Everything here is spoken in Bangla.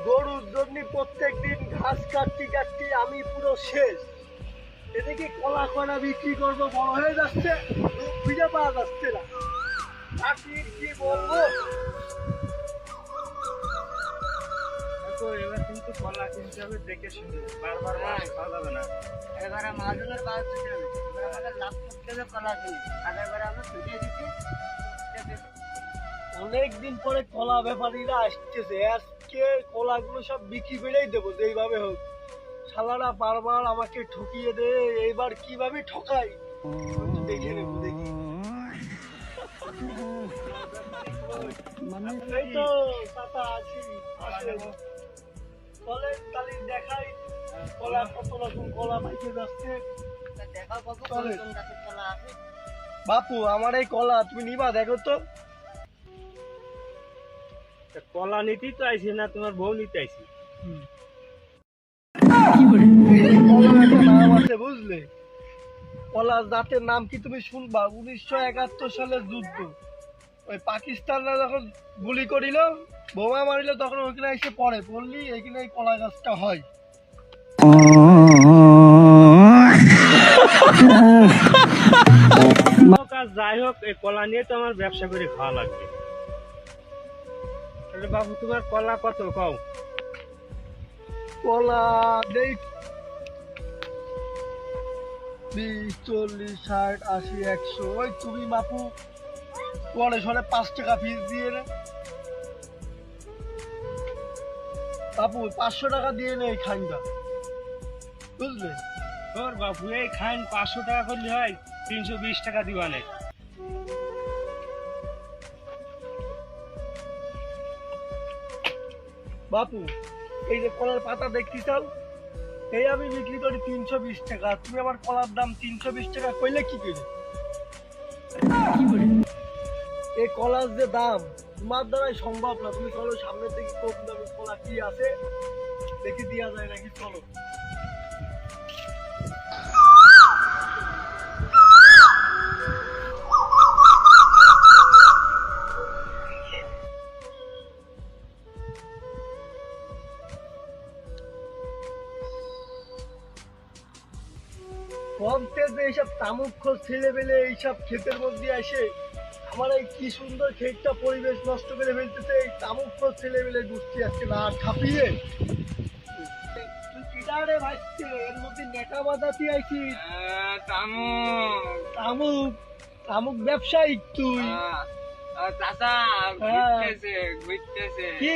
গরুর জন্য প্রত্যেকদিন ঘাস কাটতে আমি পুরো শেষ। এদিকে কলা কলা বিক্রি করবো, বড় হয়ে যাচ্ছে, খুঁজে পাওয়া যাচ্ছে না। চাকরির কি বলবো। এবার কিন্তু কলা কিনতে হবে দেখে শুনে, বারবার খাওয়া যাবে না। এবারে মালগুলোর বাদ দিতে হবে, এবার আমাদের লাভ করতে হবে কলা কিনে, আর এবারে আমরা ছুটিয়ে দিচ্ছি। অনেকদিন পরে কলা ব্যাপারীরা আসতেছে, আজকে কলাগুলো সব বিক্রি করেই দেবো যেইভাবে হোক। শালারা বারবার আমাকে ঠকিয়ে দে, এইবার কিভাবে ঠকাই একটু দেখে নেবো, দেখি। এই তো চাচা আছি, আসেন। বলেন তাহলে দেখাই কলা কত রকম কলা পাইতে যাচ্ছে। দেখা কত চলে। কোন গাছের কলা আছে। বাপু আমার এই কলা তুমি নিবা, দেখো তো। তা কলা নিতেই তো আইছি না, তোমার বউ নিতে আইছি। কলার একটা নাম আছে বুঝলে, কলা জাতের নাম কি তুমি শুনবা? 1971 সালের যুদ্ধ, ওই পাকিস্তানরা যখন গুলি করিল, বোমা মারিল, তখন ওইখানে এসে পড়লি এইখানে এই কলা গাছটা হয়। কাজ যাই হোক, এই কলা নিয়ে তো আমার ব্যবসা করে খাওয়া লাগবে। তাহলে বাবু তোমার কলা কত কও? কলা নেই 20, 40, 60, 80, 100, ওই তুমি বাপু পরে সরে 5 টাকা ফিস দিয়ে নে বাপু, 500 টাকা দিয়ে নে এই খাইনটা, বুঝলে। তোর বাবু এই খাইন 500 টাকা করলে হয়, 320 টাকা দিবা না। বাপু এই যে কলার পাতা দেখতে চাও, এই আমি বিক্রি করি 320 টাকা, তুমি আমার কলার দাম 320 টাকা কইলে কি করে? এই কলার যে দাম তোমার দ্বারাই সম্ভব না। তুমি চলো সামনের দিকে কম দামি কলা কি আছে দেখি দেওয়া যায় নাকি, চলো। কমতে যে এইসব তামুক ছেলে পেলে এইসব ক্ষেতের মধ্যে আসে, আমার এই কি সুন্দর ক্ষেতটা পরিবেশ নষ্ট করে ফেলতেছে এই তামুক ছেলে পেলে গোষ্ঠী, আজকে না ছাপিয়ে তুই কিডারে ভাসছে এর মধ্যে নেটা বাঁধাতে আইছিস। তামুক তামুক ব্যবসায়িক তুই। চাচা হ্যাঁ। ঘুরতেছে কি